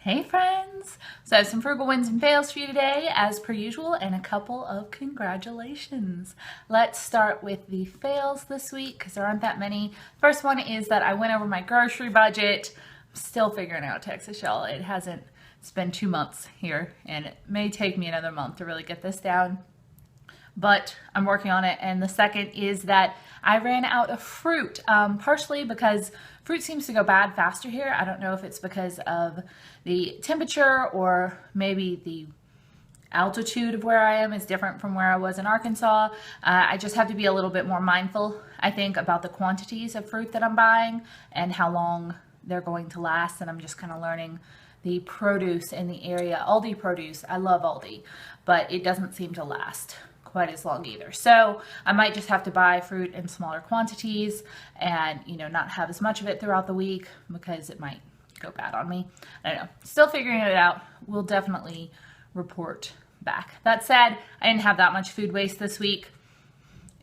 Hey friends! So I have some frugal wins and fails for you today as per usual and a couple of congratulations. Let's start with the fails this week because there aren't that many. First one is that I went over my grocery budget. I'm still figuring out Texas, y'all. It's been 2 months here and it may take me another month to really get this down, but I'm working on it. And the second is that I ran out of fruit, partially because fruit seems to go bad faster here. I don't know if it's because of the temperature or maybe the altitude of where I am is different from where I was in Arkansas. I just have to be a little bit more mindful, I think, about the quantities of fruit that I'm buying and how long they're going to last. And I'm just kind of learning the produce in the area. Aldi produce, I love Aldi, but it doesn't seem to last quite as long either. So I might just have to buy fruit in smaller quantities and, not have as much of it throughout the week because it might go bad on me. I don't know. Still figuring it out. We'll definitely report back. That said, I didn't have that much food waste this week.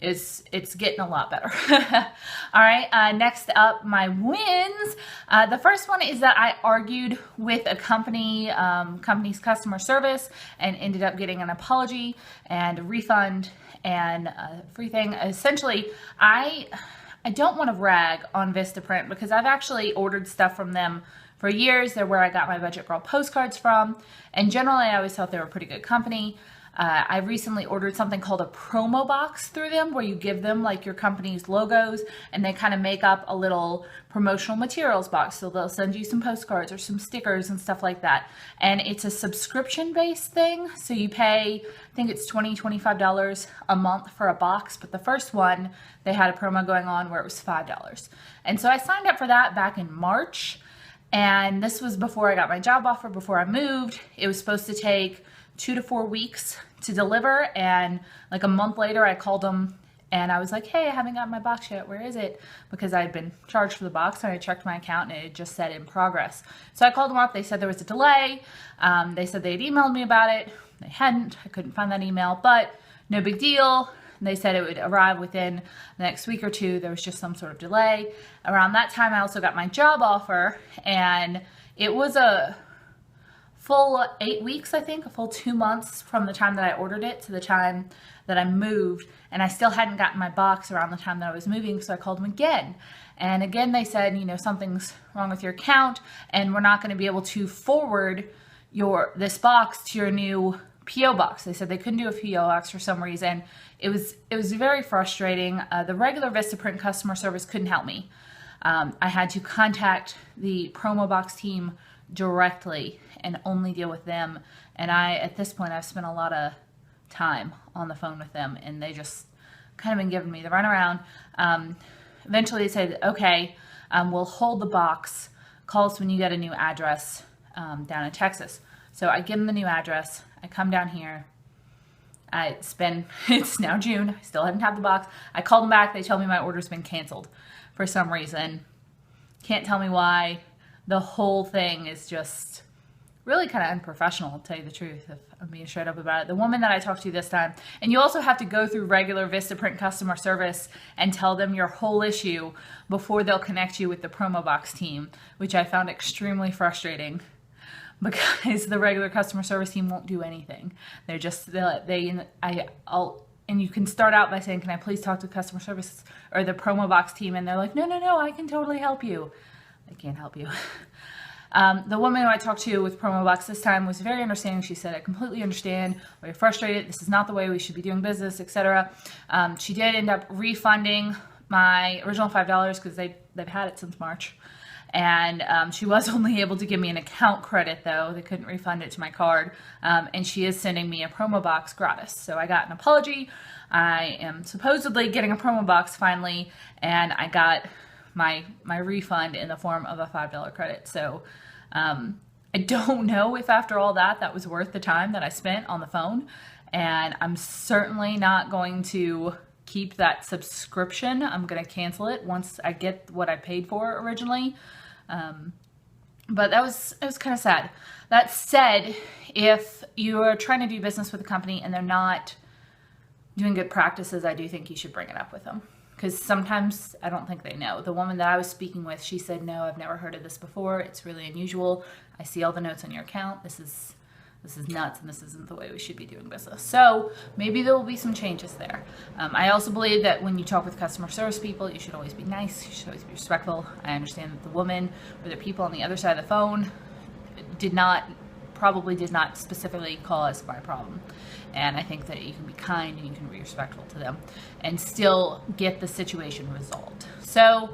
It's getting a lot better. All right, next up, my wins. The first one is that I argued with a company's customer service and ended up getting an apology and a refund and a free thing. Essentially, I don't want to rag on Vistaprint because I've actually ordered stuff from them for years. They're where I got my Budget Girl postcards from, and generally I always thought they were a pretty good company. I recently ordered something called a promo box through them where you give them like your company's logos and they kind of make up a little promotional materials box. So they'll send you some postcards or some stickers and stuff like that. And it's a subscription based thing. So you pay, I think it's $20, $25 a month for a box. But the first one, they had a promo going on where it was $5. And so I signed up for that back in March. And this was before I got my job offer, before I moved. It was supposed to take 2 to 4 weeks to deliver, and like a month later I called them and I was like, hey, I haven't gotten my box yet, where is it? Because I had been charged for the box and I checked my account and it just said in progress. So I called them up, they said there was a delay. They said they had emailed me about it. They hadn't, I couldn't find that email, but no big deal. They said it would arrive within the next week or two. There was just some sort of delay. Around that time I also got my job offer, and it was a full 8 weeks, I think, a full 2 months from the time that I ordered it to the time that I moved, and I still hadn't gotten my box around the time that I was moving, so I called them again. And again, they said, something's wrong with your account, and we're not going to be able to forward this box to your new P.O. box. They said they couldn't do a P.O. box for some reason. It was very frustrating. The regular Vistaprint customer service couldn't help me. I had to contact the promo box team directly and only deal with them. And at this point, I've spent a lot of time on the phone with them, and they just kind of been giving me the runaround. Eventually, they said, okay, we'll hold the box. Call us when you get a new address down in Texas. So I give them the new address. I come down here. It's now June. I still haven't had the box. I call them back. They tell me my order's been canceled for some reason. Can't tell me why. The whole thing is just really kind of unprofessional, to tell you the truth, if I'm being straight up about it. The woman that I talked to this time, and you also have to go through regular Vistaprint customer service and tell them your whole issue before they'll connect you with the promo box team, which I found extremely frustrating because the regular customer service team won't do anything. And you can start out by saying, can I please talk to customer service or the promo box team? And they're like, no, I can totally help you. I can't help you. The woman who I talked to with promo box this time was very understanding. She said, I completely understand why you're frustrated. This is not the way we should be doing business, etc. She did end up refunding my original $5 because they've had it since March. And she was only able to give me an account credit, though. They couldn't refund it to my card. And she is sending me a promo box gratis. So I got an apology. I am supposedly getting a promo box finally, and I got my refund in the form of a $5 credit. So I don't know if after all that was worth the time that I spent on the phone, and I'm certainly not going to keep that subscription. I'm going to cancel it once I get what I paid for originally. But it was kind of sad. That said, if you're trying to do business with a company and they're not doing good practices, I do think you should bring it up with them. because sometimes I don't think they know. The woman that I was speaking with, she said, no, I've never heard of this before. It's really unusual. I see all the notes on your account. This is nuts, and this isn't the way we should be doing business. So maybe there will be some changes there. I also believe that when you talk with customer service people, you should always be nice. You should always be respectful. I understand that the woman or the people on the other side of the phone probably did not specifically cause my problem. And I think that you can be kind and you can be respectful to them and still get the situation resolved. So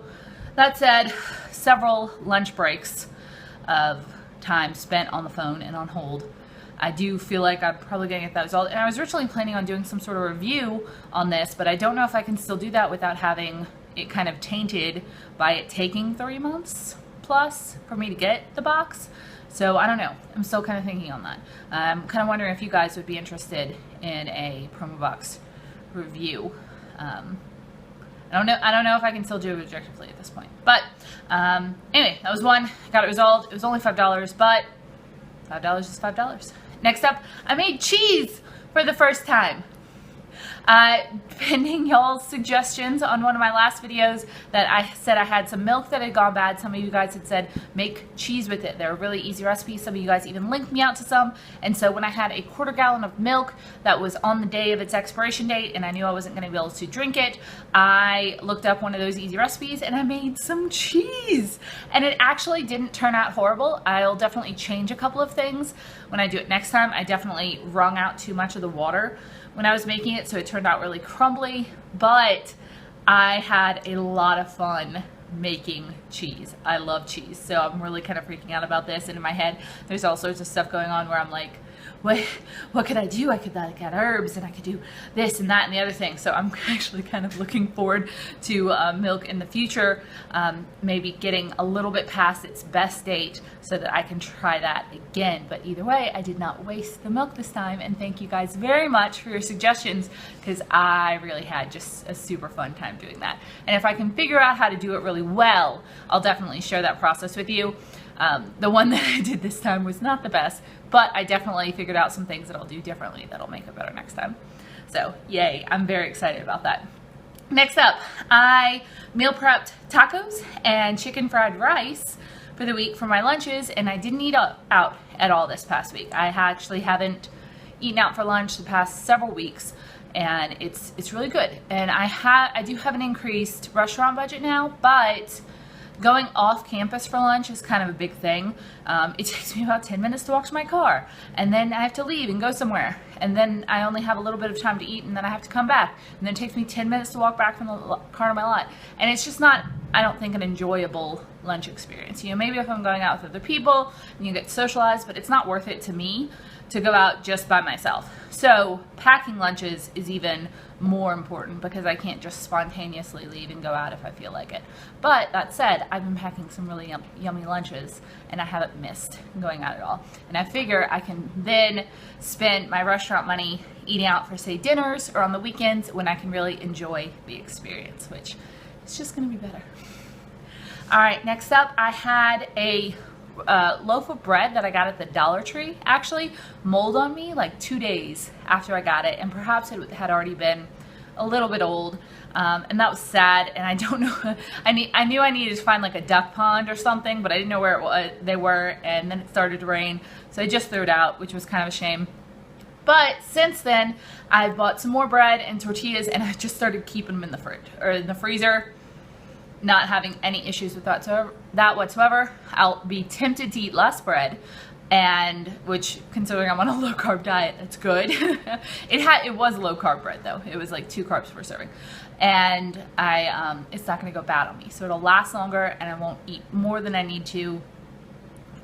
that said, several lunch breaks of time spent on the phone and on hold. I do feel like I'm probably going to get that resolved. And I was originally planning on doing some sort of review on this, but I don't know if I can still do that without having it kind of tainted by it taking 3 months plus for me to get the box. So I don't know. I'm still kind of thinking on that. I'm kind of wondering if you guys would be interested in a promo box review. I don't know if I can still do it objectively at this point. But anyway, that was one. Got it resolved. It was only $5, but $5 is $5. Next up, I made cheese for the first time. Pending y'all's suggestions on one of my last videos that I said I had some milk that had gone bad. Some of you guys had said make cheese with it. They're a really easy recipe. Some of you guys even linked me out to some. And so when I had a quarter gallon of milk that was on the day of its expiration date and I knew I wasn't going to be able to drink it, I looked up one of those easy recipes and I made some cheese. And it actually didn't turn out horrible. I'll definitely change a couple of things when I do it next time. I definitely wrung out too much of the water when I was making it, so it turned out really crumbly, but I had a lot of fun making cheese. I love cheese, so I'm really kind of freaking out about this, and in my head there's all sorts of stuff going on where I'm like, what could I do? I could like add herbs and I could do this and that and the other thing. So I'm actually kind of looking forward to milk in the future, maybe getting a little bit past its best date so that I can try that again. But either way, I did not waste the milk this time, and thank you guys very much for your suggestions because I really had just a super fun time doing that. And if I can figure out how to do it really well, I'll definitely share that process with you. The one that I did this time was not the best, but I definitely figured out some things that I'll do differently that'll make it better next time. So yay, I'm very excited about that. Next up, I meal prepped tacos and chicken fried rice for the week for my lunches, and I didn't eat out at all this past week. I actually haven't eaten out for lunch the past several weeks, and it's really good. And I do have an increased restaurant budget now, but going off campus for lunch is kind of a big thing. It takes me about 10 minutes to walk to my car, and then I have to leave and go somewhere, and then I only have a little bit of time to eat, and then I have to come back, and then it takes me 10 minutes to walk back from the car to my lot, and it's just not, I don't think, an enjoyable lunch experience. You know, maybe if I'm going out with other people and you get socialized, but it's not worth it to me to go out just by myself. So packing lunches is even more important because I can't just spontaneously leave and go out if I feel like it. But that said, I've been packing some really yummy lunches and I haven't missed going out at all. And I figure I can then spend my restaurant money eating out for, say, dinners or on the weekends when I can really enjoy the experience, which is just going to be better. All right, next up, I had a loaf of bread that I got at the Dollar Tree actually mold on me like 2 days after I got it, and perhaps it had already been a little bit old, and that was sad. And I don't know, I knew I needed to find like a duck pond or something, but I didn't know where they were, and then it started to rain, so I just threw it out, which was kind of a shame. But since then, I've bought some more bread and tortillas, and I just started keeping them in the fridge or in the freezer. Not having any issues with that whatsoever. I'll be tempted to eat less bread, and which, considering I'm on a low carb diet, that's good. It was low carb bread though. It was like 2 carbs per serving, and it's not going to go bad on me, so it'll last longer, and I won't eat more than I need to.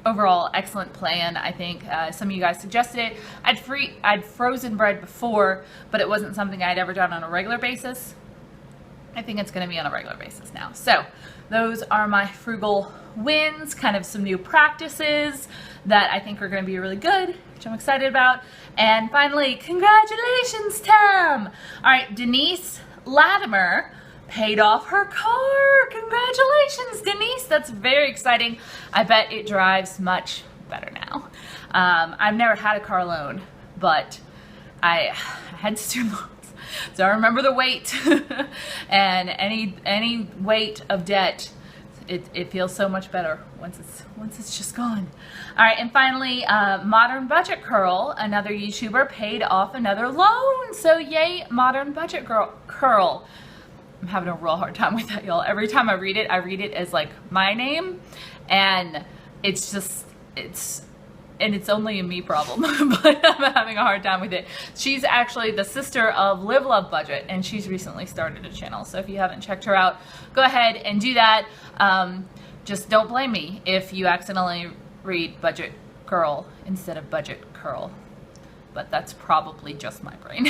Overall, excellent plan. I think some of you guys suggested it. I'd frozen bread before, but it wasn't something I'd ever done on a regular basis. I think it's going to be on a regular basis now. So those are my frugal wins, kind of some new practices that I think are going to be really good, which I'm excited about. And finally, congratulations, Tam! All right, Denise Latimer paid off her car. Congratulations, Denise. That's very exciting. I bet it drives much better now. I've never had a car loan, but I had student loans. So remember the weight. And any weight of debt, it feels so much better once it's just gone. All right, and finally, Modern Budget Curl, another YouTuber, paid off another loan. So yay, Modern Budget Curl. I'm having a real hard time with that, y'all. Every time I read it as like my name, and it's only a me problem, but I'm having a hard time with it. She's actually the sister of Live Love Budget, and she's recently started a channel. So if you haven't checked her out, go ahead and do that. Just don't blame me if you accidentally read Budget Girl instead of Budget Curl, but that's probably just my brain.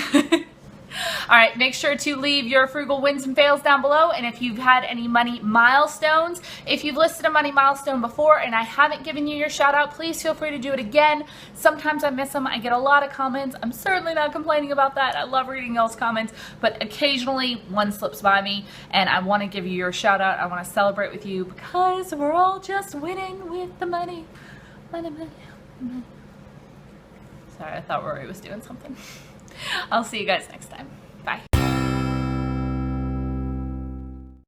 All right, make sure to leave your frugal wins and fails down below. And if you've had any money milestones, if you've listed a money milestone before and I haven't given you your shout out, please feel free to do it again. Sometimes I miss them. I get a lot of comments. I'm certainly not complaining about that. I love reading y'all's comments, but occasionally one slips by me and I want to give you your shout out. I want to celebrate with you because we're all just winning with the money. Money. Sorry, I thought Rory was doing something. I'll see you guys next time.